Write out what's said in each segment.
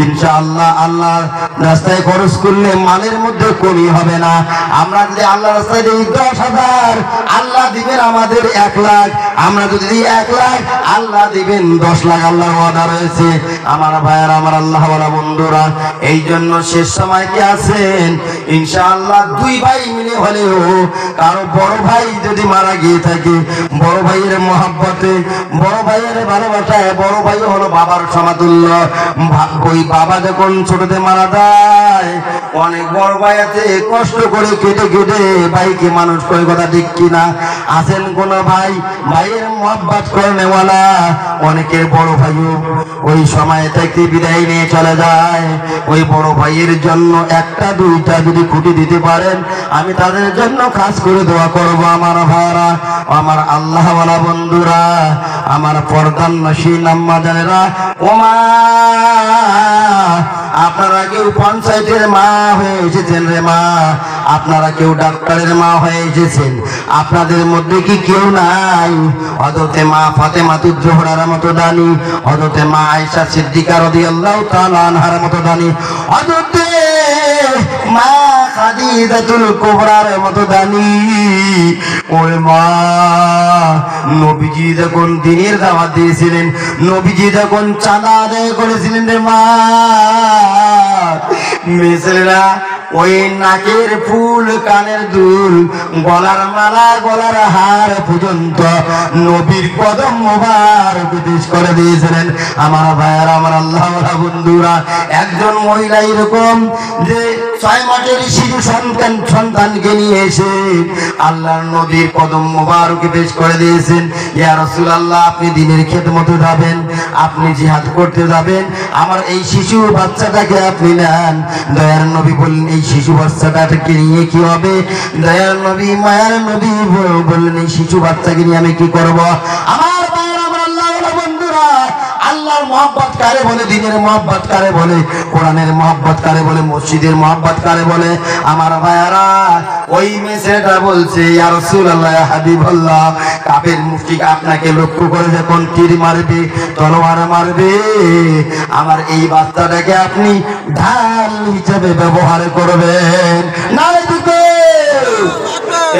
ইনশাআল্লাহ আল্লাহর রাস্তায় খরচ করলে মালের মধ্যে কমি হবে না। আমরা যদি আল্লাহর রাস্তায় দিই 10,000, আল্লাহ দিবেন আমাদের 1 লাখ। আমরা যদি দিই 1 লাখ, আল্লাহ দিবেন 10 লাখ। আল্লাহর ওয়াদা রয়েছে। আমার ভাইয়েরা, আমার আল্লাহ ওয়ালা বন্ধুরা, এই জন্য শেষ সময় কি আছেন ইনশাআল্লাহ 2 ভাই মিলে হলেও, কারো বড় ভাই যদি মারা গিয়ে থাকে, বড় ভাইয়ের মহব্বতে, বড় ভাইয়ের ভালোবাসায়, বড় ভাই হলো বাবার সমতুল্য। ওই বাবা যখন ছোটতে মারা যায়, অনেক বড় ভাই আছে কষ্ট করে কেটে কেটে ভাইকে মানুষ করে, কথা ঠিক কিনা? আছেন কোন ভাই ভাইয়ের মহব্বত করেনেওয়ালা, অনেকের বড় ভাইও ওই সময় থেকে বিদায় নিয়ে চলে যায়। ওই বড় ভাইয়ের জন্য 1টা 2টা যদি খুঁটি দিতে পারেন, আমি তাদের জন্য খাস করে দোয়া করব। আমার ভাইরা, আমার আল্লাহ ওয়ালা বন্ধুরা, আমার পর্দার নশীন আম্মা জানেরা, ওমা আপনারা কেউ পঞ্চায়েতের মা হয়ে এসেছেন রে মা, আপনারা কেউ ডাক্তারের মা হয়ে এসেছেন, আপনাদের মধ্যে কি কেউ নাই হযরতে মা ফাতেমাতুজ জোহরার মতো দানি, হযরতে মা আয়েশা সিদ্দিকা রাদিয়াল্লাহু তাআলা আনহার মতো দানি, হযরতে মা খাদিজাতুল কুবরার মতো দানি? ওই মা নবীজি যখন দিনের দাওয়াত দিয়েছিলেন, নবীজি যখন চাঁদা আদায় করেছিলেন রে মা, মেয়েছেলেরা ওই নাকের ফুল, কানের দুল, গলার মালা, গলার হার পর্যন্ত নবীর কদম মোবারক পেশ করে দিয়েছিলেন। আমার ভাইয়ারা, আমার আল্লাহ বন্ধুরা, একজন মহিলা এরকম যে 6 মাসের শিশু সন্তানকে নিয়ে এসে আল্লাহর নবীর কদম মোবারক পেশ করে দিয়েছেন। ইয়া রাসূলুল্লাহ, আপনি দ্বীনের খেদমতে যাবেন, আপনি জিহাদ করতে যাবেন, আমার এই শিশু বাচ্চাটাকে আপনি নেন। দয়ার নবী বললেন, এই শিশু বাচ্চাটাকে নিয়ে কি হবে? দয়ার নবী, মায়ার নবী বললেন, এই শিশু বাচ্চাকে নিয়ে আমি কি করব? আমার ভাইয়েরা, আমার আল্লাহ বন্ধুরা, আল্লাহর মহব্বত কারে বলে, দ্বীনের মহব্বত কারে বলে, কোরআনের মহব্বত কারে বলে, মসজিদের মহব্বত কারে বলে? আমার ভাইয়ারা, ওই মেয়েটা বলছে, ইয়া রাসূলুল্লাহ, ইয়া হাবিবাল্লাহ, কাফের মুশরিক আপনাকে লক্ষ্য করে যখন তীর মারবে, তলোয়ার মারবে, আমার এই বাচ্চাটাকে আপনি ঢাল হিসেবে ব্যবহার করবেন। নারে দিতে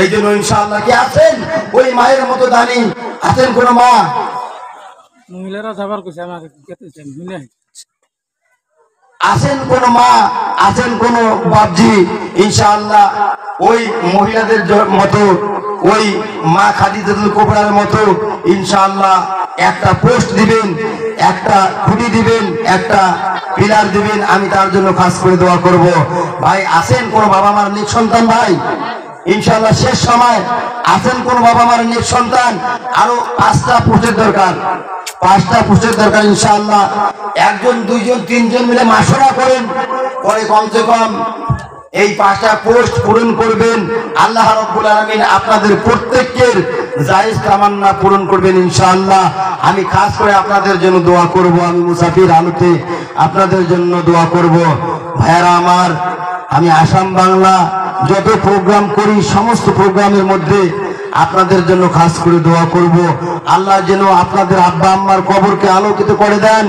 এই জন্য ইনশাআল্লাহ কি আছেন ওই মায়ের মতো দানি? আছেন কোন মা? মহিলারা যাবার কইছে আমাকে কেতেছেন শুনে। আছেন কোন মা? আছেন কোন বাপজি? ইনশাআল্লাহ ওই মহিলাদের মতো, ওই মা খাদিজাতুল কুবরার মতো ইনশাআল্লাহ একটা পোস্ট দিবেন, একটা খুঁটি দিবেন, একটা পিলার দিবেন, আমি তার জন্য খাস করে দোয়া করব। ভাই আছেন কোন বাবা মার নিজ সন্তান? ভাই ইনশাআল্লাহ শেষ সময় আছেন কোন বাবা মার নিজ সন্তান? আরো 5টা পোস্টের দরকার, 5টা পোস্টের দরকার ইনশাআল্লাহ। 1জন 2জন 3জন মিলে মাশওয়ারা করেন, পরে কমসে কম এই 5টা পোস্ট পূরণ করবেন। আল্লাহ রাব্বুল আলামিন আপনাদের প্রত্যেকের জায়েজ তামান্না পূরণ করবেন ইনশাআল্লাহ। আমি খাস করে আপনাদের জন্য দোয়া করব, আমি মুসাফির আলোতে আপনাদের জন্য দোয়া করব। ভাইরা আমার, আমি আসাম বাংলা যত প্রোগ্রাম করি, সমস্ত প্রোগ্রামের মধ্যে আপনাদের জন্য খাস করে দোয়া করব। আল্লাহ যেন আপনাদের আব্বা আম্মার কবরকে আলোকিত করে দেন,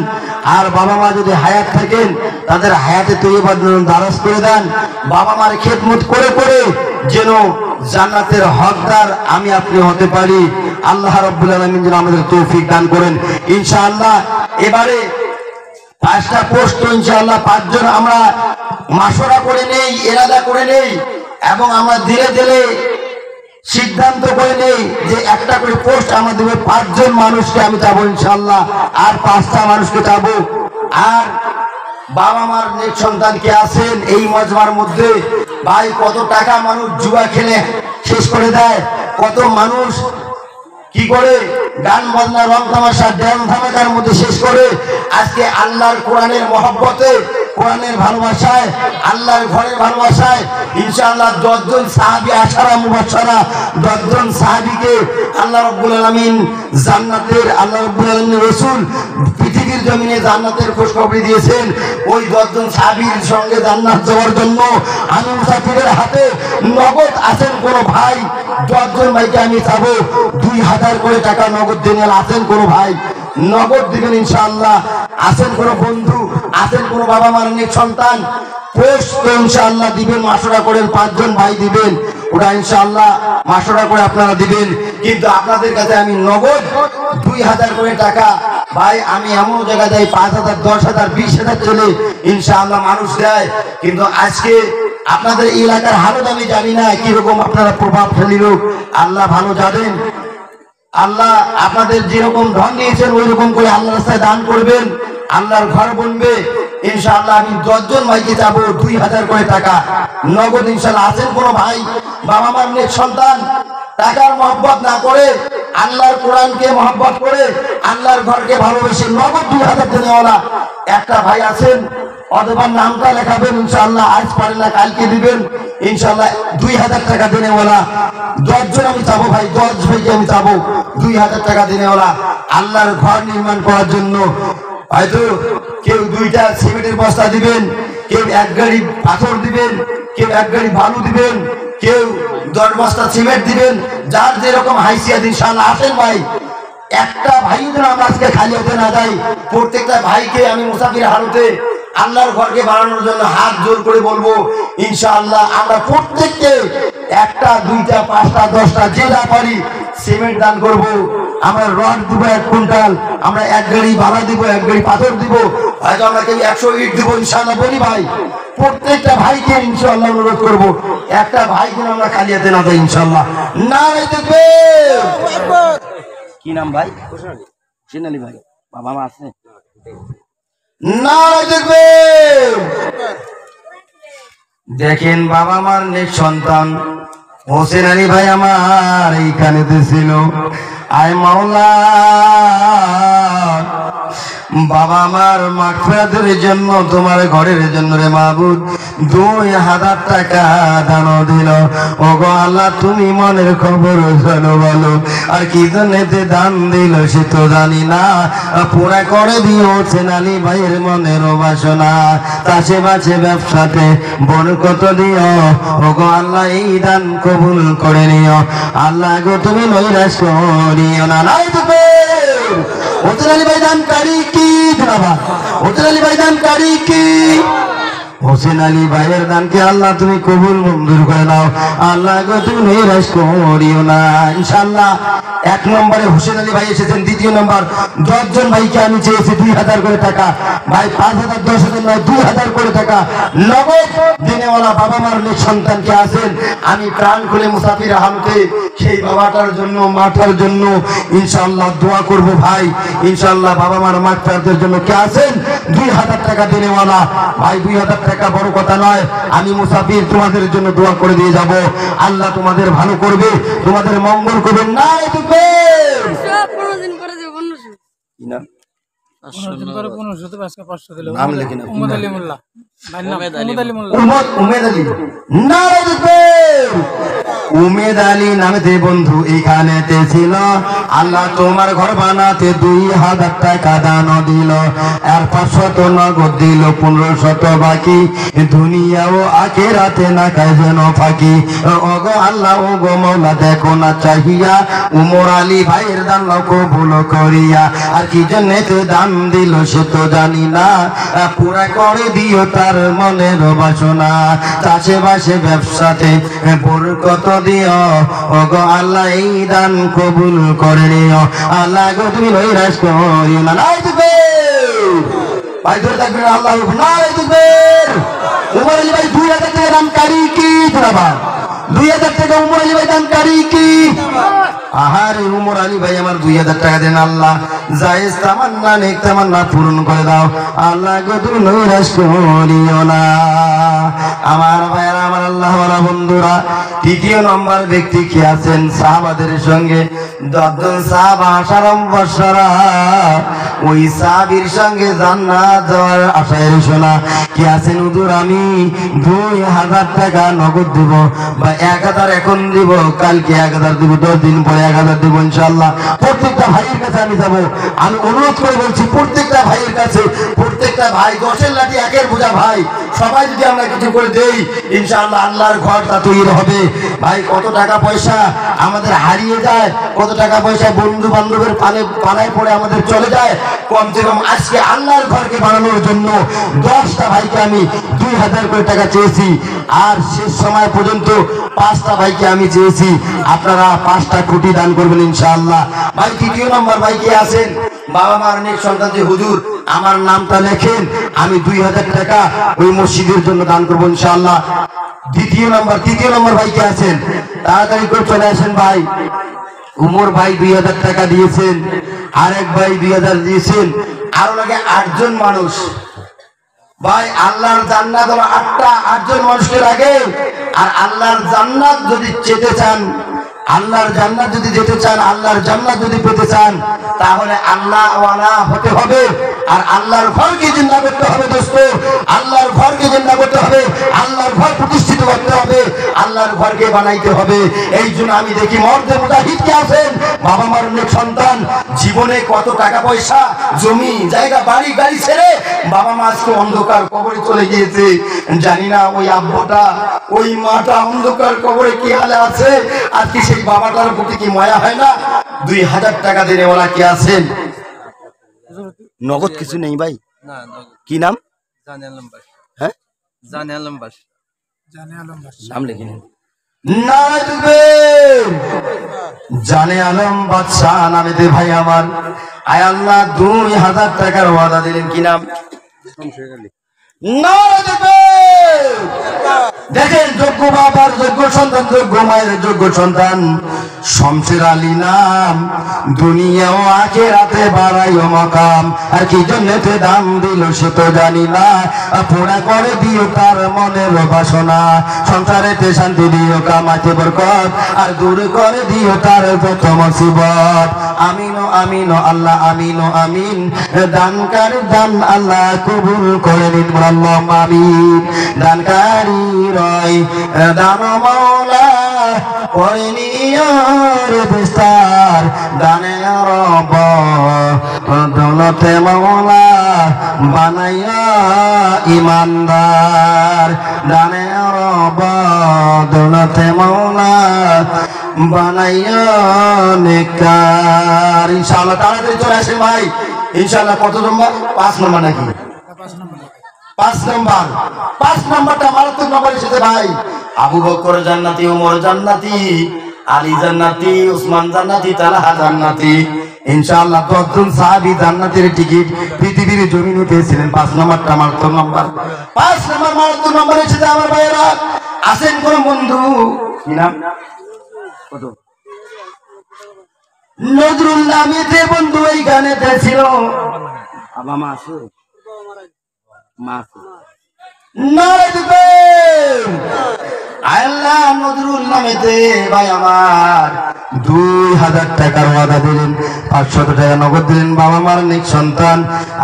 আর বাবা মা যদি হায়াত থাকেন তাদের হায়াতে তৈয়বা দারাজ করে দেন। বাবা মার খেদমত করে করে যেন জান্নাতের হকদার আমি আপনি হতে পারি। আল্লাহ রাব্বুল আলামিন যেন আমাদের তৌফিক দান করেন ইনশাআল্লাহ। এবারে 5টা পোস্ট ইনশাআল্লাহ 5 জন আমরা মাশওয়ারা করে নেই, ইরাদা করে নেই, এবং আমরা ধীরে ধীরে সিদ্ধান্ত করে নেই যে একটা করে পোস্ট আমরা দেবো। 5 জন মানুষকে আমি যাবো ইনশাআল্লাহ, আর 5টা মানুষকে যাবো। আর বাবা মার নেক সন্তান কে আছেন এই মজমার মধ্যে? ভাই কত টাকা মানুষ জুয়া খেলে শেষ করে দেয়, কত মানুষ কি করে গান বাজনা রং তামাশা ড্যান ধামাকার মধ্যে শেষ করে। আজকে আল্লাহর কোরআনের মহব্বতে, কোরআনের ভালোবাসায়, আল্লাহর ঘরের ভালোবাসায় ইনশাআল্লাহ 10 জন সাহাবী আশারা মুবাশশারা, 10 জন সাহাবীকে আল্লাহ রাব্বুল আলামিন জান্নাতের, আল্লাহ রাব্বুল আলামিনের রাসূল পৃথিবীর জমিনে জান্নাতের খোঁজখবর দিয়েছেন। ওই 10 জন সাহাবীর সঙ্গে জান্নাত যাওয়ার জন্য আমি মুসাফিরের হাতে নগদ আছেন কোন ভাই? 10 জন ভাইকে আমি চাবো 2000 করে টাকা নগদ দিনে। আছেন কোন ভাই? নগদ দিবেন ইনশাআল্লাহ। আছেন কোনো বন্ধু, আছেন কোনো বাবা মার নেক সন্তান, পোস্ট তো ইনশাআল্লাহ দিবেন, 500 টাকা করেন, 5 জন ভাই দিবেন, ওটা ইনশাআল্লাহ 500 টাকা করে আপনারা দিবেন। কিন্তু আপনাদের কাছে আমি নগদ 2000 করে টাকা, ভাই আমি এমন জায়গায় যাই 5000, 10,000, 20,000 চলে ইনশাআল্লাহ মানুষ দেয়। কিন্তু আজকে আপনাদের এলাকার হালত আমি জানি না কিরকম আপনারা প্রভাব ফেলিল, আল্লাহ ভালো জানেন। আল্লাহ আপনাদের যেরকম ধন দিয়েছেন ওই রকম করে আল্লাহ রাস্তায় দান করবেন, আল্লাহর ঘর বনবে ইনশাআল্লাহ। আমি 10 জন ভাইকে যাবো 2000 করে টাকা নগদ ইনশাআল্লাহ। আছেন কোনো ভাই বাবা মার নেক সন্তান, টাকার মহব্বত না করে আল্লাহর কোরআনকে মহব্বত করে আল্লাহর ঘরকে ভালোবেসে নগদ 2000 দেনেওয়ালা একটা ভাই আছেন, অথবা নামটা লেখাবেন ইনশাআল্লাহ। আজ পারেন না কালকে দিবেন ইনশাআল্লাহ। 2000 টাকা দেনেওয়ালা 10 জন আমি চাবো ভাই, 10 ভাইকে আমি চাবো 2000 টাকা দেনেওয়ালা আল্লাহর ঘর নির্মাণ করার জন্য। হয়তো কেউ 2টা সিমেন্টের বস্তা দিবেন, কেউ 1 গাড়ি পাথর দিবেন, কেউ 1 গাড়ি বালু দিবেন, কেউ 10 বস্তা সিমেন্ট দিবেন, যার যেরকম হাইসিয়াত ইনশাআল্লাহ। আসেন ভাই, একটা ভাই যেন আমরা আজকে খালি হতে না যাই। প্রত্যেকটা ভাইকে আমি মুসাফির হালতে আল্লাহর ঘরকে বানানোর জন্য হাত জোর করে বলবো ইনশাআল্লাহ। আমরা প্রত্যেককে 1টা 2টা 5টা 10টা যে যা পারি সিমেন্ট দান করব। আমরা রড দিব 1 কুইন্টাল, আমরা 1 গাড়ি বালা দিব, 1 গাড়ি পাথর দিব, হয়তো আমরা কেউ 100 ইট দিব ইনশাআল্লাহ। বলি ভাই, প্রত্যেকটা ভাইকে ইনশাআল্লাহ অনুরোধ করব, একটা ভাই যেন আমরা খালি হাতে না যাই ইনশাআল্লাহ। নারে তাকবীর। কি নাম ভাই? হোসেন আলী ভাই। বাবা মা আছে? নারে তাকবীর। দেখেন বাবা মার নেক সন্তান হোসেন আলী ভাই আমার এইখানে ছিল। আয় মাওলা, বাবা মার মাগফিরাতের জন্য, তোমার ঘরের জন্য রে মাবুদ 2000 টাকা দান দিল। ওগো আল্লাহ, তুমি মনের খবর জানো বলো, আর কি জন্যে দান দিল সে তো জানি না। পুরা করে দিও হোসেন আলী ভাইয়ের মনের বাসনা, চাষে বাসে ব্যবসাতে বরকত দিও। ওগো আল্লাহ, এই দান কবুল করে নিও আল্লাহ গো, তুমি নৈরাশ করিও না। নাই তুমি হোসেন আলী ভাই দানকারী কি বাবা? হোসেন আলী ভাই দানকারী কি? হোসেন আলী ভাইয়ের দানকে আল্লাহ তুমি কবুল মঞ্জুর করে নাও আল্লাহ গো, তুমি নিরাশ করিও না ইনশাআল্লাহ। 1 নম্বরে হোসেন আলী ভাই এসেছেন। 2য় নম্বর 10 জন ভাইকে আমি চেয়েছি 2000 করে টাকা। ভাই 5000, 10,000 নয়, 2000 করে টাকা নগদ দেনেওয়ালা বাবা মার নেক সন্তানকে আছেন। আমি প্রাণ খুলে মুসাফির হালতে সেই বাবাটার জন্য, মাটার জন্য ইনশাআল্লাহ দোয়া করব ভাই ইনশাআল্লাহ। বাবা মার মাগফিরাতের জন্য কে আছেন? 2000 টাকা দেনেওয়ালা ভাই। 2000 টাকা বড় কথা নয়। আমি মুসাফির তোমাদের জন্য দোয়া করে দিয়ে যাব, আল্লাহ তোমাদের ভালো করবে, তোমাদের মঙ্গল করবে। না তুমি উমেদ আলী নামেতে বন্ধু এইখানেতে ছিল। আল্লাহ তোমার ঘর বানাতে 2000 টাকা দান দিল, আর 500 নগদ দিল, 1500 বাকি। দুনিয়া ও আখিরাতে না খায় যেন ফাঁকি। ওগো আল্লাহ, ওগো মওলা, দেখো না চাহিয়া উমর আলী ভাইয়ের দান কবুল করিয়া। আর কি জন্য দান দিল সে তো জানি না, পুরা করে দিও তার মনের বাসনা। চাষে বাসে ব্যবসাতে বরকত দিও। ওগো আল্লাহ, এই দান কবুল করে নিও আল্লাহ গো, তুমি নৈরাশ করিও না। নাই দিবে ভাই, ধরে থাকবেন আল্লাহ। নাই দিবে উমর আলী ভাই 2000 টাকা দানকারী কি বাবা? 2000 টাকা উমর আলী ভাই দানকারী কি? আহারে উমর আলী ভাই আমার 2000 টাকা দেন আল্লাহ। জায়েজ তামান্না, নেক তামান্না পূরণ করে দাও আল্লাহ গো, তুমি নৈরাশ করিও না। আমার ভাইরা, আমার আল্লাহ ওয়ালা বন্ধুরা, 3য় নম্বর ব্যক্তি কি আছেন? সাহাবাদের সঙ্গে 10 জন সাহাবা আশারম বর্ষরা ওই সাহাবীর সঙ্গে জান্নাত যাওয়ার আশায় শোনা কি আছেন? হুজুর আমি 2000 টাকা নগদ দেব বা 1000 এখন দিব, কালকে 1000 দিব, 10 দিন পরে 1000 দিব ইনশাআল্লাহ। প্রত্যেকটা ভাইয়ের কাছে আমি যাব, আমি অনুরোধ করে বলছি প্রত্যেকটা ভাইয়ের কাছে, প্রত্যেকটা ভাই 10-এর লাঠি 1-এর বোঝা ভাই, সবাই যদি আমরা কিছু করে দেই ইনশাআল্লাহ আল্লাহর ঘরটা তৈরি হবে। ভাই কত টাকা পয়সা আমাদের হারিয়ে যায়, কত টাকা পয়সা বন্ধু বান্ধবের পালায় পড়ে আমাদের চলে যায়। কমসে কম আজকে আল্লাহর ঘরকে বানানোর জন্য 10টা ভাইকে আমি 2000 করে টাকা চেয়েছি, আর শেষ সময় পর্যন্ত 5টা ভাইকে আমি চেয়েছি আপনারা 5টা কোটি দান করবেন ইনশাআল্লাহ। ভাই 3য় নম্বর ভাই কে আছেন? বাবা মার অনেক সন্তান যে হুজুর আমার নামটা লেখেন, আমি 2000 টাকা ওই মসজিদের জন্য দান করবো ইনশাআল্লাহ। 3য় নম্বর ভাই কে আছেন? তাড়াতাড়ি করে চলে আসেন ভাই। উমর ভাই 2000 টাকা দিয়েছেন, আরেক ভাই 2000 দিয়েছেন, আরো লাগে 8 জন মানুষ। ভাই আল্লাহর জান্নাত হলো 8জন মানুষকে লাগে। আর আল্লাহর জান্নাত যদি যেতে চান, আল্লাহর জান্নাত যদি যেতে চান, আল্লাহর জান্নাত যদি পেতে চান, তাহলে আল্লাহ ওয়ালা হতে হবে। আর আল্লাহর ঘরকে জিন্দা করতে হবে দোস্ত, আল্লাহর ঘরকে জিন্দা করতে হবে, আল্লাহর ঘর প্রতিষ্ঠিত করতে হবে, আল্লাহর ঘরকে বানাইতে হবে। এই জন্য আমি দেখি মর্দে মুজাহিদ কে আছেন, বাবা মার অনেক সন্তান, জীবনে কত টাকা পয়সা জমি জায়গা বাড়ি গাড়ি ছেড়ে বাবা মা আজকে অন্ধকার কবরে চলে গিয়েছে। জানি না ওই আব্বুটা ওই মাটা অন্ধকার কবরে কি হালে আছে, আর কি সেই বাবাটার প্রতি কি মায়া হয় না? 2000 টাকা দেনে ওরা কি আছেন? নগদ কিছু নেই ভাই? না, কি নাম? জানে আলম বাস। হ্যাঁ, জানে আলম বাস। নাম লিখে নিন। জানে আলম বাদশাহ নামেতে ভাই আমার, আয় আল্লাহ 2000 টাকার ওয়াদা দিলেন। কি নাম? দেখেন যোগ্য বাবার যোগ্য সন্তান, যোগ্য মায়ের যোগ্য সন্তান শমশের আলী নাম, দুনিয়া ও আখিরাতে বাড়াইও মাকাম। আর কি জন্যতে দাম দিল সে তো জানি না, পুরা করে দিও তার মনের বাসনা, সংসারেতে শান্তি দিও কামাতে বরকত, আর দূর করে দিও তার যত মুসিবত। আমিন ও আমিন ও আল্লাহ আমিন ও আমিন, দানকার দান আল্লাহ কবুল করে নিন, আল্লাহুম্মা আমিন। দানকারী রয় দান মাওলা করে নিও রে বিস্তার, দানে রব দৌলতে মাওলা বানাইয়া ইমানদার, দানে রব দৌলতে মাওলা বানাইয়া নেককার। ইনশাআল্লাহ তাড়াতাড়ি চলে আসেন ভাই ইনশাআল্লাহ। কত নম্বর? 5 নম্বর নাকি? 5 নম্বরটা মারাত্মক নম্বর এসেছে ভাই। আবু বকর জান্নাতি, ওমর জান্নাতি, আলী জান্নাতি, উসমান জান্নাতি, তালহা জান্নাতি, ইনশাআল্লাহ 10 জন সাহাবী জান্নাতের টিকিট পৃথিবীর জমিনে পেয়েছিলেন। 5 নম্বরটা মারাত্মক নম্বর। 5 নম্বর মারাত্মক নম্বর এসেছে আমার ভাইয়েরা। আসেন কোন বন্ধু, কি নাম? কত? নজরুল নামেতে বন্ধু এই গানেতে ছিল। আবা মা আছে? মা আছে? আল্লাহ নজরুল নামেতে ভাই আমার 2000 টাকার ওয়াদা দিলেন, 500 টাকা নগদ দিলেন। বাবা মার নেক সন্তান,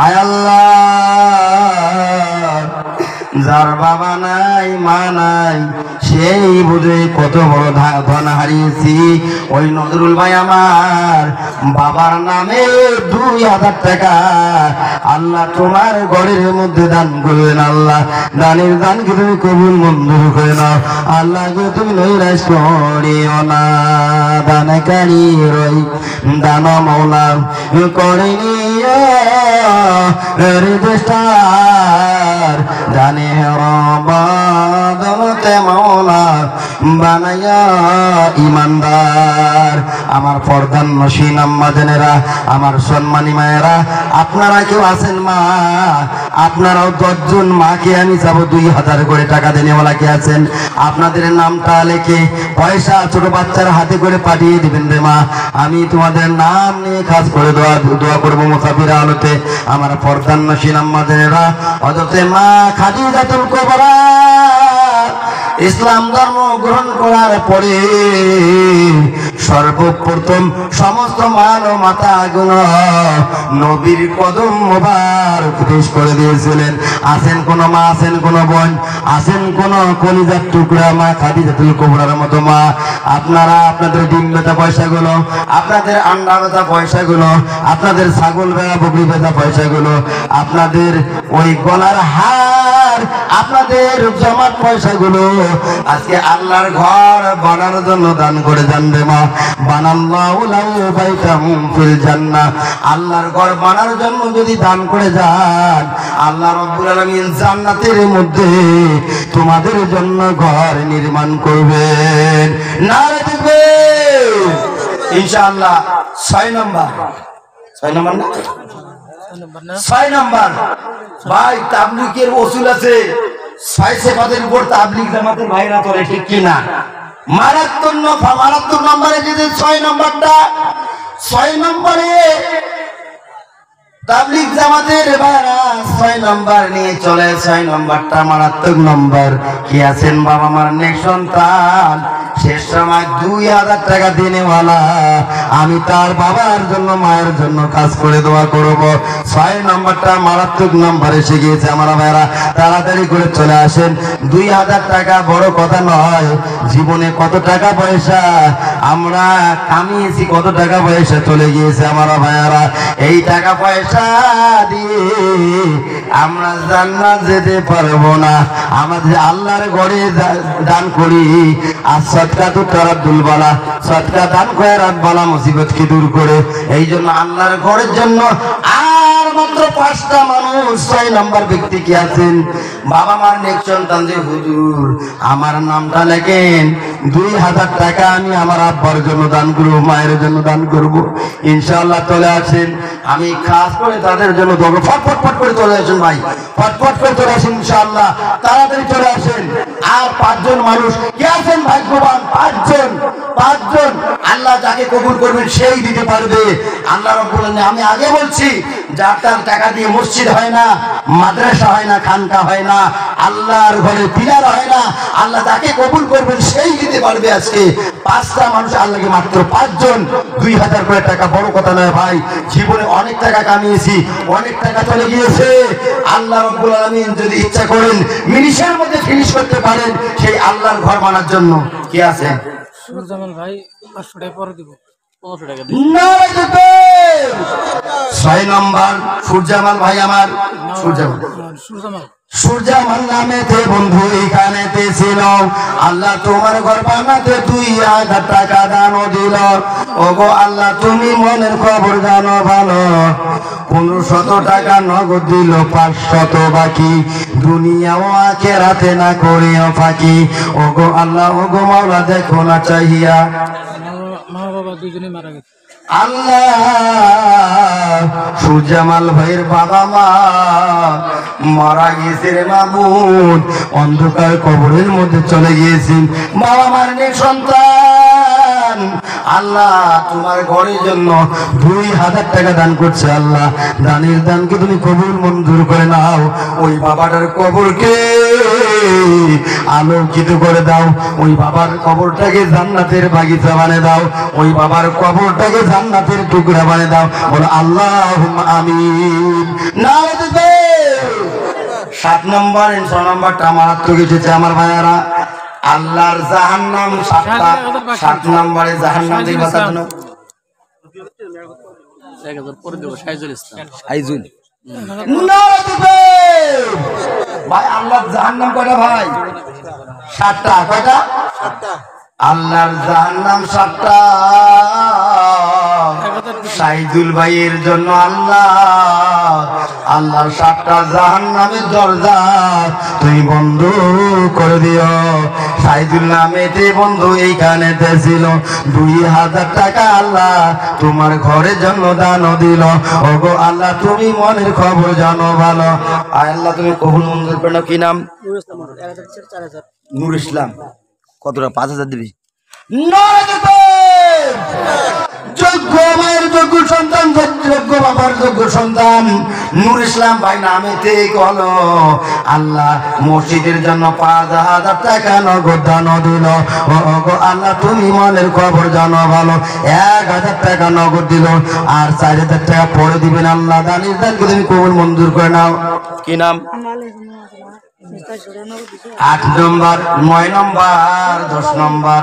আয় আল্লাহ যার বাবা নাই মা নাই সেই বুঝে কত বড় ধন হারিয়েছি। ওই নজরুল ভাই আমার বাবার নামে 2000 টাকা আল্লাহ তোমার ঘরের মধ্যে দান করবেন। আল্লাহ দানের দানকে তুমি কবুল মঞ্জুর করে নাও। আল্লাহকে তুমি নৈরাশ করিও না, দানকারী রই দান মাওলা করে নিও রেজিস্টার, জানে রবাদতে মাওলা বানাইয়া ইমানদার। আমার পর্দান নসীন আম্মা জানেরা, আমার সম্মানী মায়েরা, আপনারা কেউ আছেন মা? আপনারাও 10 জন মাকে আমি যাবো 2000 করে টাকা দেনেওয়ালা কে আছেন? আপনাদের নামটা লেখে পয়সা ছোট বাচ্চার হাতে করে পাঠিয়ে দিবেন রে মা। আমি তোমাদের নাম নিয়ে খাস করে দোয়া করবো মুসাফির আলোতে। আমার পর্দান নসীন আম্মা জানেরা, হযরতে মা খাদিজাতুল কুবরা ইসলাম ধর্ম গ্রহণ করার পরে সর্বপ্রথম সমস্ত মাতা গুলো নবীর কদম মোবারক পেশ করে দিয়েছিলেন। আছেন কোন মা, আছেন কোন বোন, আছেন কোন কলিজার টুকরা মা খাদিজাতুল কুবরার মতো মা, আপনারা আপনাদের ডিম বেচা পয়সাগুলো, আপনাদের আন্ডা বেচা পয়সাগুলো, আপনাদের ছাগল বেচা বকরি বেচা পয়সাগুলো, আপনাদের ওই গলার হার, আপনাদের জমাট পয়সাগুলো আজকে আল্লাহর ঘর বানানোর জন্য দান করে যান রে মা। বানাল্লাহু লাহু বাইতাম ফিল জান্নাহ, আল্লাহর ঘর বানানোর জন্য যদি দান করে যান, আল্লাহ রাব্বুল আলামিন জান্নাতের মধ্যে তোমাদের জন্য ঘর নির্মাণ করবেন। নারে দেখবেন ইনশাআল্লাহ। 6 নম্বর, 6 নম্বর না, 6 নম্বর ভাই তাবলীগের ওসুল আছে। 6 সেবাদের উপর তাবলীগ জামাতের ভাইরা করে, ঠিক কিনা? মারাত্মক নম্বরে যদি 6 নম্বরটা, 6 নম্বরে তাবলীগ জামাতের ভাইরা 6 নম্বর নিয়ে চলে। 6 নম্বরটা মারাত্মক নম্বর। কি আছেন বাবা মার নেক সন্তান, শেষ সময় 2000 টাকা দিনেওয়ালা, আমি তার বাবার জন্য মায়ের জন্য কাজ করে দোয়া করব। 6 নম্বরটা মারাত্মক নম্বর এসে গিয়েছে আমার ভাইরা, তাড়াতাড়ি করে চলে আসেন। 2000 টাকা বড় কথা নয়, জীবনে কত টাকা পয়সা আমরা কামিয়েছি, কত টাকা পয়সা চলে গিয়েছে আমার ভাইরা। এই টাকা পয়সা দিয়ে আমরা জান্নাত যেতে পারবো না। আমাদের আল্লাহর ঘরে দান করি, আর সদকা তো তারাদুল বালা, সদকা দান খয়রাত বালা মুসিবত কি দূর করে। এই জন্য আল্লাহর ঘরের জন্য আর মাত্র 5টা মানুষ, 6 নম্বর ব্যক্তি কি আছেন? বাবা মার নেক সন্তান যে হুজুর আমার নামটা লেখেন, 2000 টাকা আমি আমার আব্বার জন্য দান করবো, মায়ের জন্য দান করবো। ইনশাআল্লাহ চলে আসেন, আমি খাস করে তাদের জন্য দেবো। ফটফট করে চলে আসেন ভাই, ফটফট করে চলে আসেন ইনশাআল্লাহ, তাড়াতাড়ি চলে আসেন। আর 5 জন মানুষ কি আছেন ভাগ্যবান? 5 জন আল্লাহ যাকে কবুল করবেন সেই দিতে পারবে। আল্লাহ রাব্বুল আলামিন, আমি আগে বলছি, যার তার টাকা দিয়ে মসজিদ হয় না, মাদ্রাসা হয় না, খানকা হয় না, আল্লাহর ঘরে পিলার হয় না। আল্লাহ যাকে কবুল করবেন সেই দিতে পারবে। আজকে 5টা মানুষ আল্লাহকে, মাত্র 5 জন 2000 করে টাকা বড় কথা নয় ভাই। জীবনে অনেক টাকা কামিয়েছি, অনেক টাকা চলে গিয়েছে। আল্লাহ রাব্বুল আলামিন যদি ইচ্ছা করেন মিনিশের মধ্যে ফিনিশ করতে পারেন সেই আল্লাহর ঘর বানার জন্য। কি আছে সুরজামাল ভাই 500 টাকা পরে দিব, 1500 টাকা 6 নম্বর সুরজামাল ভাই আমার, সুরজামাল নামেতে বন্ধু এইখানেতে ছিল। আল্লাহ তোমার ঘর বানাতে 2000 টাকা দানও দিল। ওগো আল্লাহ তুমি মনের খবর জানো ভালো, 1500 টাকা নগদ দিল, 500 বাকি। দুনিয়া ও আখিরাতে না করিও ফাঁকি। ওগো আল্লাহ, ওগো মাওলা দেখো না চাহিয়া। মা বাবা দুজনেই মারা গেছে। আল্লাহ সুরজামাল ভাইয়ের বাবা মা মারা গিয়েছে রে মামুন, অন্ধকার কবরের মধ্যে চলে গিয়েছেন। বাবা মার নেক সন্তান আল্লাহ তোমার ঘরের জন্য 2000 টাকা দান করছে। আল্লাহ দানের দানকে তুমি কবুল মঞ্জুর করে নাও। ওই বাবাটার কবরকে আলোকিত করে দাও, ওই বাবার কবরটাকে জান্নাতের বাগিচা বানিয়ে দাও, ওই বাবার কবরটাকে জান্নাতের টুকরা বানিয়ে দাও। বলো আল্লাহুম্মা আমিন। নারে তাকবীর। 7 নম্বর 6 নম্বরটা মারাত্মক এসেছে আমার ভাইয়ারা। আল্লাহর জাহান্নাম 7টা। 7 নম্বরে জাহান্নাম থেকে বাঁচার জন্য 1000 পরে দেব। সাইজুল ইসলাম, আইজুল। নারে তাকবীর। ভাই আল্লাহর জাহান্নাম কয়টা ভাই? 7টা। কয়টা? 7টা। আল্লাহর জাহান্নাম 7টা। সাইদুল ভাইয়ের জন্য আল্লাহর 7টা জাহান্নামের দরজা তুমি বন্ধ করে দিও। সাইদুল নামেতে বন্ধু এইখানেতে ছিল, 2000 টাকা আল্লাহ তোমার ঘরের জন্য দানও দিল। ওগো আল্লাহ তুমি মনের খবর জানো ভালো। আল্লাহ তুমি কবুল মঞ্জুর করো। কি নাম? নূর ইসলাম। কতটা? 5000 দিবি? যোগ্য মায়ের যোগ্য সন্তান, যোগ্য বাবার যোগ্য সন্তান নূর ইসলাম ভাই নামেতে কল আল্লাহ মসজিদের জন্য ৫,০০০ টাকা নগদ দান দিল। ও আল্লাহ তুমি মনের খবর জানো ভালো, ১,০০০ টাকা নগদ দিল আর ৪,০০০ টাকা পরে দিবেন। আল্লাহ দানির দানকে তুমি কবুল মঞ্জুর করে নাও। কি নাম? ৮ নম্বর, ৯ নম্বর, ১০ নম্বর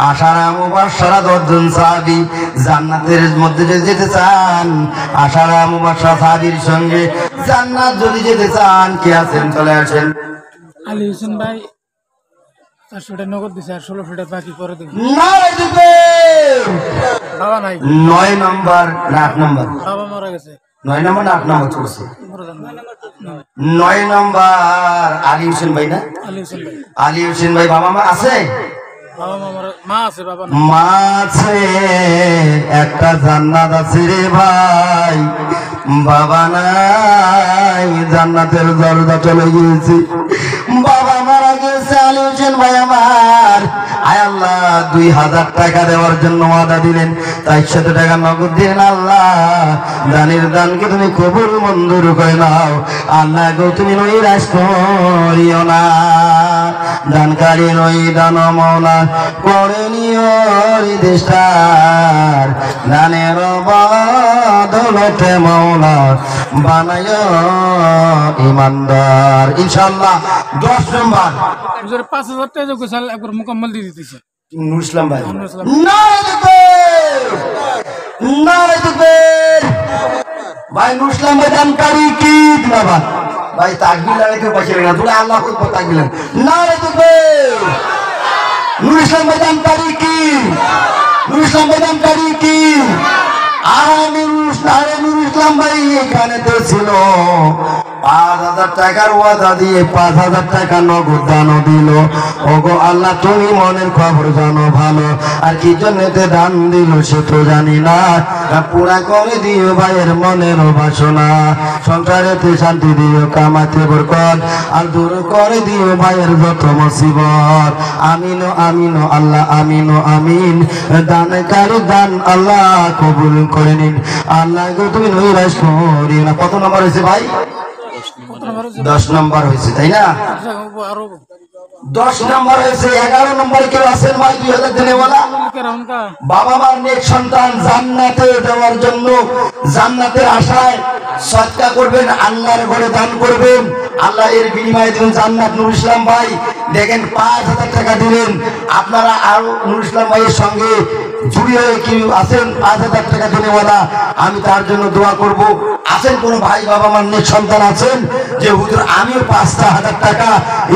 আশারা মুবাশশারা ১০ জন সাহাবী জান্নাতের মধ্যে যদি যেতে চান, আশারা মুবাশশারা সাহাবীর সঙ্গে জান্নাত যদি যেতে চান, কে আছেন চলে আসেন। আলী হোসেন ভাই ৪০০ টাকা নগদ দিছে আর ১৬০০ টাকা বাকি পরে দিবে। নারায়ে তাকবীর। বাবা নাই, ৯ নম্বর না ৮ নম্বর? বাবা মারা গেছে। ৯ নম্বর না ৮ নম্বর চলছে? মরে যান না। ৯ নম্বর আলী হোসেন ভাই না? আলী হোসেন ভাই, আলী হোসেন ভাই বাবা মা আছে? বাবা মা আছে, বাবা নাই। মা আছে, একটা জান্নাত আছে রে ভাই, বাবা নাই, জান্নাতের দরজা চলে গিয়েছে, বাবা মারা গেছে। আলী হোসেন ভাই আমার আয় আল্লাহ ২,০০০ টাকা দেওয়ার জন্য ওয়াদা দিলেন, ৪০০ টাকা নগদ দিলেন। আল্লাহ দানের দানকে তুমি কবুল মঞ্জুর করে নাও। আল্লাহ গো তুমি নৈরাশ করিও না, দানকারী নই দান মওলা করে নিও দেশটার, দানের বদলতে মওলা বানায় ইমানদার। ইনশাআল্লাহ ১০ নম্বর ৫,০০০ টাকা যোগ্য সাল একবার মোকাম্মল দিয়ে দিতেছে। নূর ইসলাম ভাই। নূর ইসলাম। নারায়ে তাকবীর, নারায়ে তাকবীর। ভাই নূর ইসলাম ভাই দানকারী কি বাবা ভাই তাকবীর লাগাইতে পারছে না, তোরা আল্লাহু আকবার তাকবীর লাগান। নারায়ে তাকবীর। নূর ইসলাম ভাই দানকারী কি? নূর ইসলাম ভাই দানকারী কি? নূর ইসলাম ভাই এখানে তো ছিল ৫,০০০ টাকার ওয়াদা দিয়ে ৫,০০০ টাকা নগদ দান দিল। ওগো আল্লাহ তুমি মনের খবর জানো ভালো, আর কি জন্য দান দিল সে তো জানি না। পুরা করে দিও ভাইয়ের মনের বাসনা, সংসারেতে শান্তি দিও, কামাতে বরকত, আর দূর করে দিও ভাইয়ের যত মুসিবত। আমিন আমিন আল্লাহ আমিন আমিন। দানকারী দান আল্লাহ কবুল করে নিন। আল্লাহ গো তুমি নৈরাশ করিও না। কত নম্বর হয়েছে ভাই? ১০ নম্বর হয়েছে, তাই না? আরো ১০ নম্বর হয়েছে। ১১ নম্বরে কেউ আছেন ভাই ২,০০০ দিনে বলা? বাবা মার নেক সন্তান জান্নাতে দেওয়ার জন্য, জান্নাতের আশায় সদকা করবেন, আল্লাহর ঘরে দান করবেন, আল্লাহ এর বিনিময়ে দিবেন জান্নাত। নূর ইসলাম ভাই দেখেন ৫,০০০ টাকা দিলেন। আপনারা আরো নূর ইসলাম ভাইয়ের সঙ্গে জুড়ে হয়ে কি আছেন ৫,০০০ টাকা দিনে বলা, আমি তার জন্য দোয়া করব। আছেন কোন ভাই বাবা মার নেক সন্তান আছেন যে হুজুর আমিও ৫,০০০ টাকা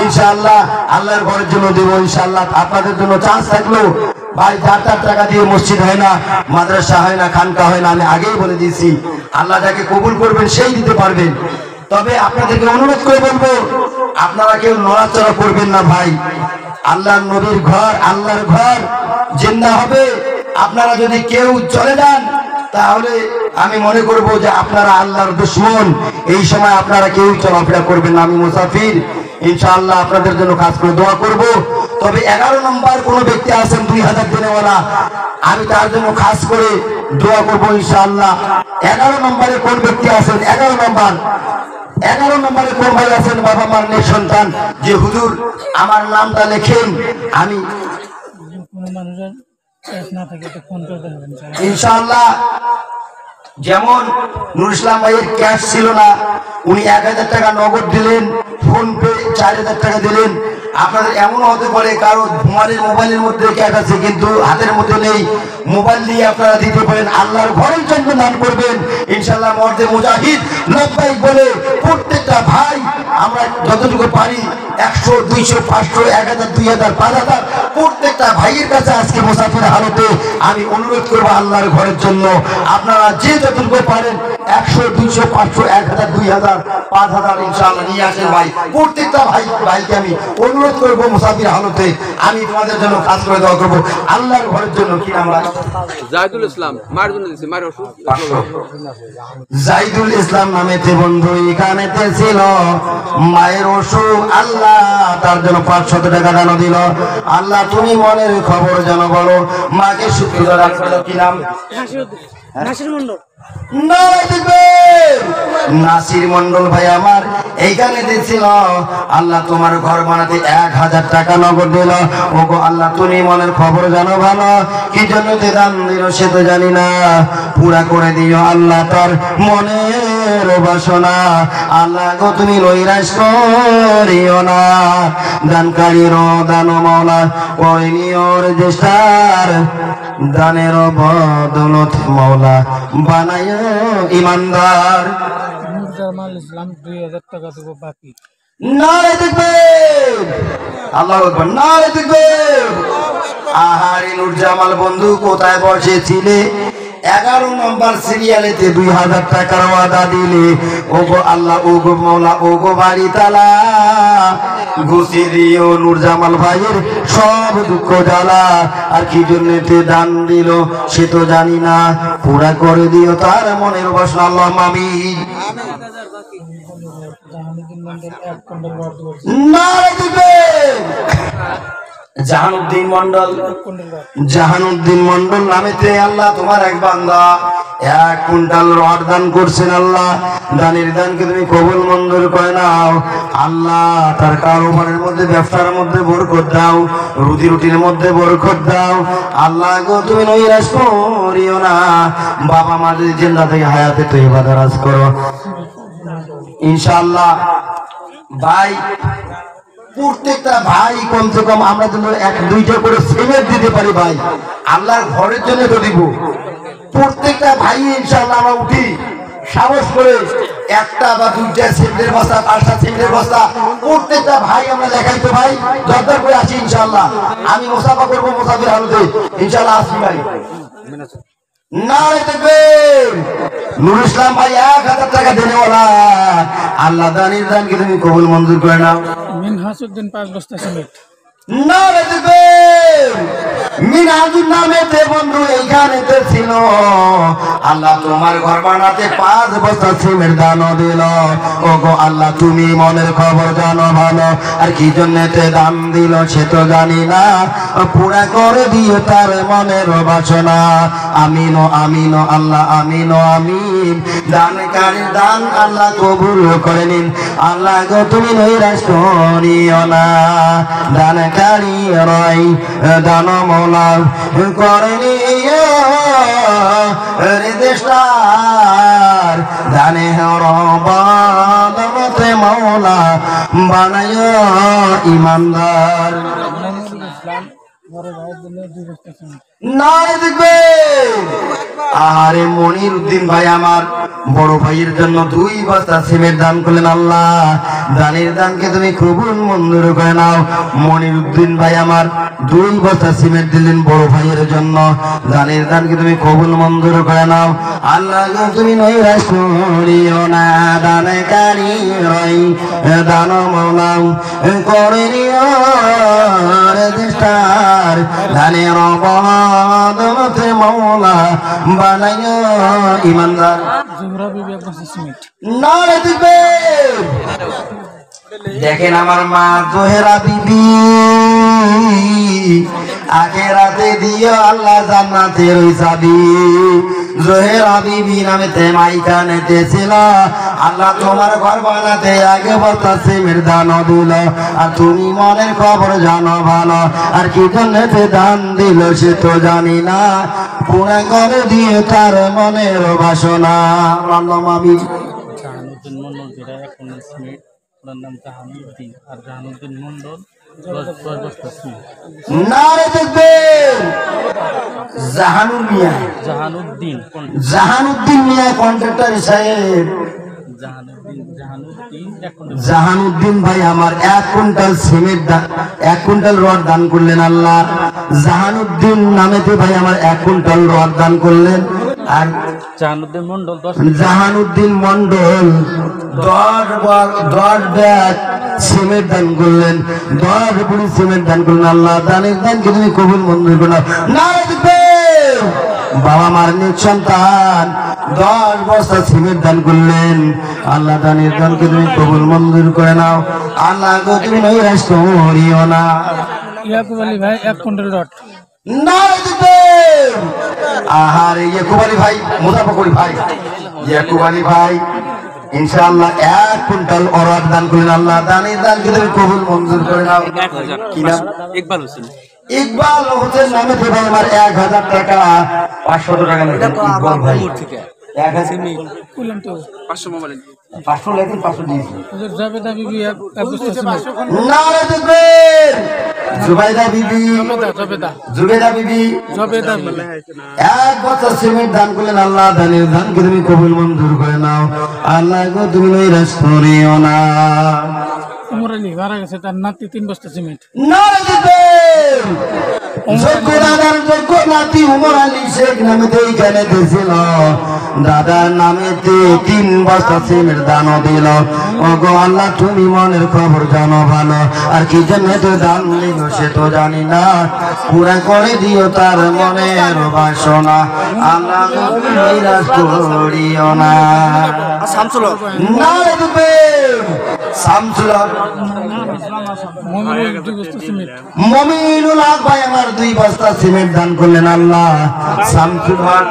ইনশাআল্লাহ আল্লাহর ঘরের জন্য দেবো? ইনশাআল্লাহ আপনাদের জন্য চান্স থাকলো। ভাই ৪ টাকা দিয়ে মসজিদ হয় না, মাদ্রাসা হয় না, খানকা হয় না, আমি আগেই বলে দিয়েছি। আল্লাহ যাকে কবুল করবেন সেই দিতে পারবেন। তবে আপনাদেরকে অনুরোধ করে বলবো, আপনারা কেউ নড়াচড়া করবেন না ভাই। আল্লাহর নবীর ঘর, আল্লাহর ঘর জিন্দা হবে। আপনারা যদি কেউ চলে যান তাহলে আমি মনে করব যে আপনারা আল্লাহর দুশমন। এই সময় আপনারা কেউ চলাফেরা করবেন না, আমি মুসাফির। ইনশাআল্লাহ আপনাদের জন্য কাজ করে দোয়া করব। তবে ১১ নম্বর কোন ব্যক্তি আছেন ২,০০০ দিনেওয়ালা, আমি তার জন্য খাস করে দোয়া করব ইনশাআল্লাহ। ১১ নম্বরে কোন ব্যক্তি আছেন? ১১ নম্বরে কোন ভাই আছেন বাবা মার নেক সন্তান যে হুজুর আমার নামটা লেখেন, আমি কোনো মানুষের না থাকে তো ফোন করতে হবে ইনশাআল্লাহ। যেমন নূর ইসলাম ভাইয়ের ক্যাশ ছিল না, উনি ১,০০০ টাকা নগদ দিলেন, ফোন পে ৪,০০০ টাকা দিলেন। আপনাদের এমনও হতে পারে কারো ঘুমারের মোবাইলের মধ্যে ক্যাশ আছে কিন্তু হাতের মধ্যে নেই, মোবাইল দিয়ে আপনারা দিতে পারেন, আল্লাহর ঘরের জন্য দান করবেন ইনশাআল্লাহ। মর্দে মুজাহিদ লব্বাইক বলে প্রত্যেকটা ভাই আমরা যতটুকু পারি ১০০, ২০০, ৫০০, ১,০০০, ২,০০০, ৫,০০০ প্রত্যেকটা ভাইয়ের কাছে আজকে মুসাফির হালতে আমি অনুরোধ করবো আল্লাহর ঘরের জন্য আপনারা যে যতটুকু পারেন 100 200 500 1000 2000 5000 ইনশাআল্লাহ নিয়ে আসেন ভাই। প্রত্যেকটা ভাইকে আমি অনুরোধ করবো মুসাফির হালতে আমি তোমাদের জন্য কাজ করে দেওয়া করবো আল্লাহর ঘরের জন্য। কি নাম ভাই? জাহিদুল ইসলাম মার জন্য দিছি মার ওষুধ জাহিদুল ইসলাম নামেতে বন্ধু এখানেতে ছিল মায়ের অসুখ, আল্লাহ তার জন্য 500 টাকা দান দিল। আল্লাহ তুমি মনের খবর যেন বলো, মাকে সুস্থতা দান করে দাও। কি নাম? নাসির মন্ডল। নাসির মন্ডল ভাই আমার এইখানে দিয়েছিল। আল্লাহ তোমার ঘর বানাতে 1000 টাকা নগদ দিল। ওগো আল্লাহ তুমি মনের খবর জানো ভালো, কি জন্য দান দিল সে তো জানি না, পুরা করে দিও আল্লাহ তার মনের বাসনা। আল্লাহ গো তুমি নৈরাশ করিও না, দানকারীর দান মাওলা করে নিও রেজিস্টার, দানের বদলত মাওলা বানায় ইমানদার। নুরজামাল ইসলাম 2000 টাকা দেবো বাকি। নারে দেখবে আল্লাহু আকবার, নারে দেখবে। আহারে নুরজামাল বন্ধু কোথায় বসেছিলে? 11 নম্বর সিরিয়ালেতে 2000 টাকার ওয়াদা দিলে। ওগো আল্লাহ ওগো মাওলা ওগো বাড়ি তালা ঘুষি দিও নুরজামাল ভাইয়ের সব দুঃখ জ্বালা। আর কি জন্যতে দান দিল সে তো জানি না, পুরা করে দিও তার মনের বাসনা। আল্লাহ আমিন। জাহানুদ্দিন মন্ডল 1 কুইন্টাল রড দেবো। নারে দিবে জাহানুদ্দিন মন্ডল। জাহানুদ্দিন মন্ডল নামেতে আল্লাহ তোমার এক বান্দা 1 কুইন্টাল রড দান করছেন। আল্লাহ দানের দানকে তুমি কবুল মঞ্জুর করে নাও। আল্লাহ তার কারোবারের মধ্যে ব্যবসার মধ্যে বরকত দাও, রুজি রুটির মধ্যে বরকত দাও। আল্লাহ গো তুমি নৈরাশ করিও না, বাবা মাদের জিন্দা থেকে হায়াতে তো ইবাদত করো ইনশাআল্লাহ। ভাই প্রত্যেকটা ভাই কমসে কম আমরা যেন 1-2টা করে সিমেন্ট দিতে পারি ভাই, আল্লাহর ঘরের জন্য তো দিব। প্রত্যেকটা ভাই ইনশাআল্লাহ আমরা উঠি সাহস করে 1টা বা 2টা সিমেন্টের বস্তা 5টা সিমেন্টের বস্তা প্রত্যেকটা ভাই আমরা দেখাইতো ভাই, দরকার করে আসি ইনশাআল্লাহ। আমি মুসাফা করবো মুসাফির হালতে ইনশাআল্লাহ আসি ভাই। নারে দেখবেন নুর ইসলাম ভাই 1000 টাকা দেনেওয়ালা। আল্লাহ দানের দানকে তুমি কবুল মঞ্জুর করে নাও। মিনহাসউদ্দিন 5 বস্তা সিমেন্ট। নারে দেখবেন মিনহাজুর নামেতে বন্ধু এইখানেতে ছিল। আল্লাহ তোমার ঘর বানাতে 5 বস্তা সিমেন্ট দান দিল। ওগো আল্লাহ তুমি মনের খবর জানো ভালো, আর কি জন্যতে দান দিল সে তো জানি না, পুরা করে দিও তার মনের বাসনা। আমিন আমিন আল্লাহ আমিন আমিন। দানকারী দান আল্লাহ কবুল করে নিন। আল্লাহ গো তুমি নৈরাশ করিও না, দানকারী রয় দান মৌলা করে নিও রেজিস্টার, দানে রবতে মৌলা বানায় ইমানদার। আরে মনির উদ্দিন ভাই আমার বড় ভাইয়ের জন্য 2 বস্তা সিমেন্ট দান করলেন। আল্লাহ দানের দানকে তুমি কবুল মঞ্জুর করে নাও। মনির উদ্দিন ভাই আমার 2 বস্তা সিমেন্ট দিলেন বড় ভাইয়ের জন্য, দানের দানকে তুমি কবুল মঞ্জুর করে নাও। আল্লাহ তুমি নৈরাশ করিও না, দানকারী রই দান মৌলা করে নিও রেজিস্টার, দানের বদলতে মৌলা বানায় ইমানদার। জোহরা বিবি 1 বস্তা সিমেন্ট। নারে দিবে দেখেন আমার মা জোহরা বিবি আখেরাতে দিও আল্লাহ জান্নাতের চাবি। জোহরা বিবি নামেতে মাইখানেতে ছিল। আল্লাহ তোমার ঘর বানাতে 1 বস্তা সিমেন্ট দান দিল। আর তুমি মনের খবর জানো ভালো, আর কি জন্যতে দান দিল সে তো জানি না, পুরা করে দিয়ে তার মনের বাসনা। আল্লাহ আমিন। জাহানুদ্দিন মন্ডল যেটা এখন সিমেন্ট, ওনার নাম জাহানুদ্দিন, আর জাহানুদ্দিন মন্ডল 10 বস্তা সিমেন্ট। নারে দেখবেন জাহানুর মিয়া, জাহানুদ্দিন জাহানুদ্দিন মিয়া কন্ট্রাক্টর সাহেব। জাহানুদ্দিন ভাই আমার 1 কুইন্টাল সিমেন্ট 1 কুইন্টাল রড দান করলেন। আল্লাহ জাহানুদ্দিন নামেতে ভাই আমার 1 কুইন্টাল রড দান করলেন। আর জাহানুদ্দিন মন্ডল 10 জাহানুদ্দিন মন্ডল 10 ব্যাগ সিমেন্ট দান করলেন, 10 পুরি সিমেন্ট দান করলেন। আল্লাহ দানের দানকে তুমি কবুল মঞ্জুর করো। নারে দেখবেন বাবা মার নিজ সন্তান 10 বস্তা সিমেন্ট দান করলেন। আল্লাহ দানের দানকে তুমি কবুল মঞ্জুর করে নাও। আল্লাহ গো তুমি নৈরাশ করিও না। ইয়াকুব আলী ভাই 1 কুইন্টাল রড। নারে দেখবেন আহারে ইয়াকুব আলী ভাই, মুজাফফর ভাই, ইয়াকুব আলী ভাই ইনশাআল্লাহ 1 কুইন্টাল অরড দান করলেন। আল্লাহ দানের দানকে তুমি কবুল মঞ্জুর করে নাও। কি নাম? ইকবাল হোসেন। ইকবাল হোসেন নামে তো ভাই আমার 1000 টাকা 500 টাকা নিলেন ইকবাল ভাই। 1000 কইলাম তো 500 মোবাইল 500 লেখেন 500 দিয়েছি। হুজুর জাবেদা বিবি এক বস্তা সিমেন্ট। নারে দেখবেন জুবাইদা বিবি, জাবেদা জুবেদা বিবি জাবেদা বিবি 1 বছর সিমেন্ট দান করলেন। আল্লাহ দানের দানকে তুমি কবুল মঞ্জুর করে নাও। আল্লাহ গো তুমি নৈরাশ করিও না। উমর আলী মারা গেছে, তার নাতি 3 বস্তা সিমেন্ট। নারে দেখবেন যোগ্য দাদার যোগ্য নাতি উমর আলী শেখ নামে তো এইখানে দিয়েছিল। দাদার নামে 3 বস্তা সিমেন্ট দান দিল। ওগো আল্লাহ তুমি মনের খবর জানো ভালো, আর কি জন্য তো দান দিল সে তো জানি না। পুরা করে দিও তার মনের বাসনা। আল্লাহ তুমি নিরাশ করিও না। নারে দেখবেন শামসুল হক, মুমিনুল 2 বস্তা সিমেন্ট। মমিনুল হক ভাই আমার 2 বস্তা সিমেন্ট দান করলেন। আল্লাহ শামসুল হক,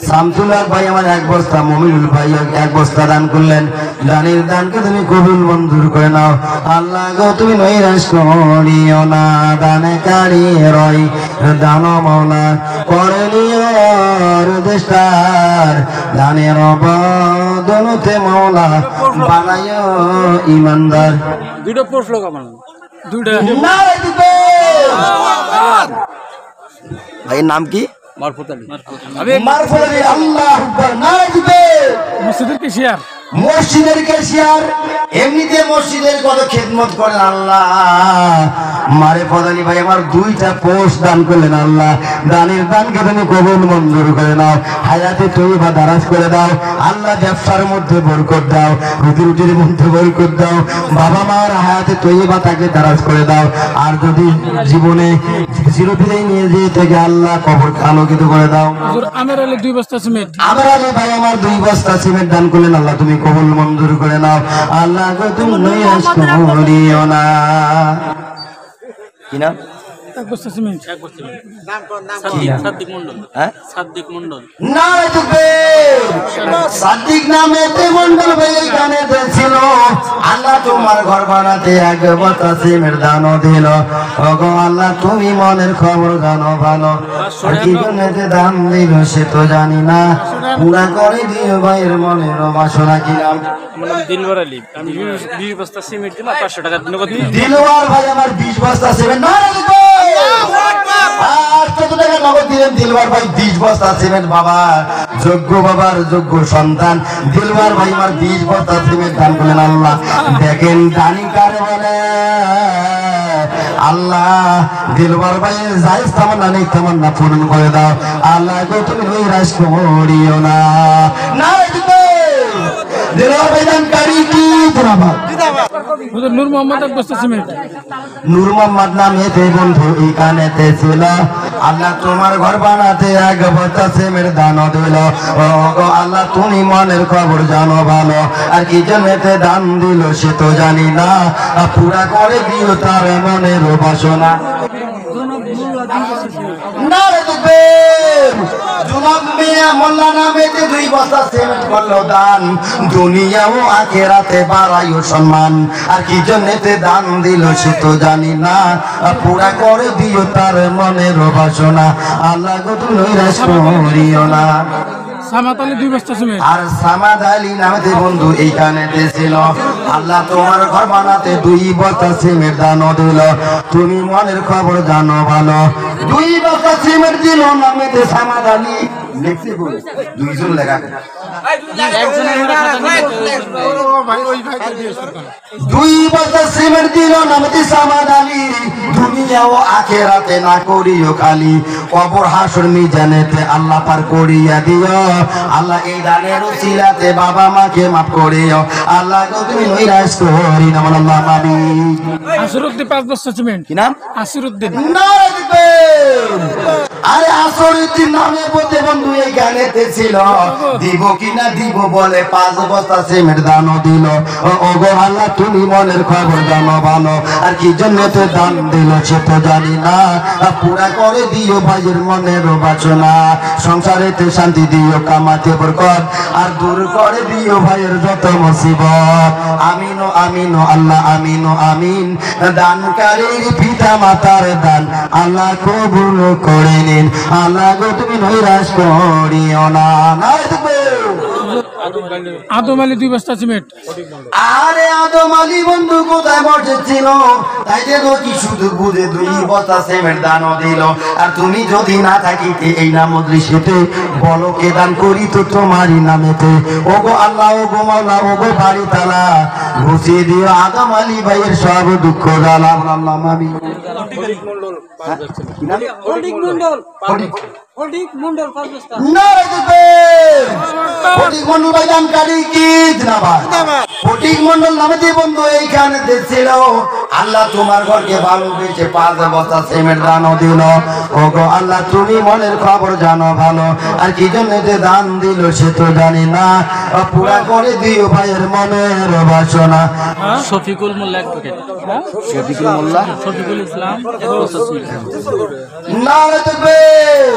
শামসুল হক ভাই আমার 1 বস্তা, মমিনুল ভাই 1 বস্তা দান করলেন। দানের দানকে তুমি কবুল মঞ্জুর করে নাও। আল্লাহ গো তুমি নৈরাশ করিও না। দানে কারি রই দান মাওলা করে নিও দেশটার। দানের বদলতে মাওলা বানাইও ইমানদার। দুটো পোস্ট লোক আমার দুইটা নারে দিবেন ভাইয়ের নাম কি? মারফত আলী। মারফুল আলী। আল্লাহু আকবার। নারে দিবেন মসজিদের কেশিয়ার। মসজিদের ক্যাশিয়ার, এমনিতে মসজিদের কত খেদমত করেন আল্লাহ। মারে ফদালি ভাই আমার 2টা পোস্ট দান করলেন। আল্লাহ দানের দানকে তুমি কবুল মঞ্জুর করে নাও। হায়াতে তৈবা দারাজ করে দাও। আল্লাহ ব্যবসার মধ্যে বরকত দাও, রুটির মধ্যে বরকত দাও। বাবা মার হায়াতে তৈবা তাকে দারাজ করে দাও। আর যদি জীবনে চিরদিনই নিয়ে যেয়ে থেকে আল্লাহ কবর আলোকিত করে দাও। হুজুর আমের আলী 2 বস্তা সিমেন্ট। আমার আলী ভাই আমার 2 বস্তা সিমেন্ট দান করলেন। আল্লাহ তুমি কবুল মঞ্জুর করে নাও। আল্লাহ গো তুমি নৈরাশ করিও না। কি নাম? 1 বস্তা সিমেন্ট। সাদ্দিক মন্ডল। হ্যাঁ সাদ্দিক মন্ডল। নারে দেখবেন সাদিক নামে তে মন্ডল ভাই এখানে ছিল। আল্লাহ তোমার ঘর বানাতে 1 বস্তা সিমেন্ট দান দিল। ওগো আল্লাহ তুমি মনের খবর জানো ভালো, আর কি জন্যতে দান দিল সে তো জানি না। পুরা করে দিও ভাইয়ের মনের বাসনা। কি নাম? আমার নাম দিলবার আলী। আমি 20 বস্তা সিমেন্ট দিলাম, 500 টাকা নগদ দিলাম। দিলওয়ার ভাই আমার 20 বস্তা সিমেন্ট। নারে দেখবেন আর কত টাকা নগদ দিলেন দিলওয়ার ভাই? 20 বস্তা সিমেন্ট। বাবা যোগ্য বাবার যোগ্য সন্তান দিলওয়ার ভাই আমার 20 বস্তা সিমেন্ট দান করলেন। আল্লাহ দেখেন দানি কারে বলে। আল্লাহ দিলওয়ার ভাইয়ের জায়েজ তামান্না নেই, তামান্না পূরণ করে দাও। আল্লাহ গো তুমি নৈরাশ করিও না। নারে দেখবেন দিলওয়ার ভাই দান কারি কি জিন্দাবাদ। হুজুর নূর মোহাম্মদ 1 বস্তা সিমেন্ট। নূর মোহাম্মদ নামে তে বন্ধু এখানে ছিল। আল্লাহ তোমার ঘর বানাতে 1 বস্তা সিমেন্ট দান দিল। ও গো আল্লাহ তুমি মনের খবর জানো ভালো, আর কি জন্যতে দান দিল সে তো জানি না। পুরা করে দিও তার মনের বাসনা। নারে দেখবেন জুনাব মিয়া মোল্লা নামে 2 বস্তা সিমেন্ট করলো দান। দুনিয়া ও আখিরাতে বাড়াইও সম্মান, আর কি জন্যতে দান দিল সে তো জানি না। পুরা করে দিও তার মনের বাসনা। আল্লাহ গো তুমি নৈরাশ করিও না। সামাত আলী 2 বস্তা সিমেন্ট। আর সামাদ আলী নামে বন্ধু এইখানে ছিল। আল্লাহ তোমার ঘর বানাতে 2 বস্তা সিমেন্ট দান দিল। তুমি মনের খবর জানো ভালো। 2 বস্তা সিমেন্ট দিল নামেতে সামাদ আলী। লিখছি বল 2 জন লেখা। 2 বস্তা সিমেন্ট দিল নামেতে সামাদ আলী। দুনিয়া ও আখেরাতে না করিও খালি, কবর হাসর মিজানেতে আল্লাহ পার করিয়া দিও। আল্লাহ এই দানের উসিলাতে বাবা মাকে মাফ করিও। আল্লাহ গো তুমি নৈরাশ করি না, আল্লাহ আমিন। আসিরুদ্দিন 5 বস্তা সিমেন্ট। কি নাম? আসিরুদ্দিন। নারে দেখবেন। আরে আসরিদ্দিন নামে বলতে বন্ধু এই গানেতে ছিল, দিব কিনা দিব বলে 5 বস্তা সিমেন্ট দানও দিল। ও গো আল্লাহ তুমি মনের খবর জানো ভালো, আর কি জন্য তো দান দিল সে তো জানি না। পুরা করে দিও ভাইয়ের মনের বাসনা, সংসারেতে শান্তি দিও, কামাতে বরকত, আর দূর করে দিও ভাইয়ের যত মুসিবত। আমিন ও আমিন ও আল্লাহ আমিন ও আমিন। দানকারীর পিতা মাতার দান আল্লাহ কবুল করে নিন। আল্লাহ গো তুমি নৈরাশ করিও না। নারে দেখবে আদম আলী 2 বস্তা সিমেন্ট। আরে আদম আলী বন্ধু কোথায় বসেছিল, তাই দেখো কি শুধু বুঝে 2 বস্তা সিমেন্ট দানও দিল। আর তুমি যদি না থাকিতে এই নাম দৃশ্যতে, বলো কে দান করি তো তোমারই নামেতে। ও গো আল্লাহ ও গো মাওলা ও গো বাড়ি তালা, ঘুষিয়ে দিও আদম আলী ভাইয়ের সব দুঃখ জ্বালা। আল্লাহ আমিন। নারে দেখবেন। ফটিক মন্ডল ভাই দানকারী কি জিন্দাবাদ। ফটিক মন্ডল নামে যে বন্ধু এইখানে দেখছিল, আল্লাহ তোমার ঘরকে ভালোবেসে 5 বস্তা সিমেন্ট দানও দিল। ও গো আল্লাহ তুমি মনের খবর জানো ভালো, আর কি জন্য যে দান দিল সে তো জানি না। পুরা করে দিও ভাইয়ের মনের বাসনা। শফিকুল মোল্লা অ্যাডভোকেট। শফিকুল মোল্লা, শফিকুল ইসলাম 1 বস্তা সিমেন্ট। নারে দেখবেন।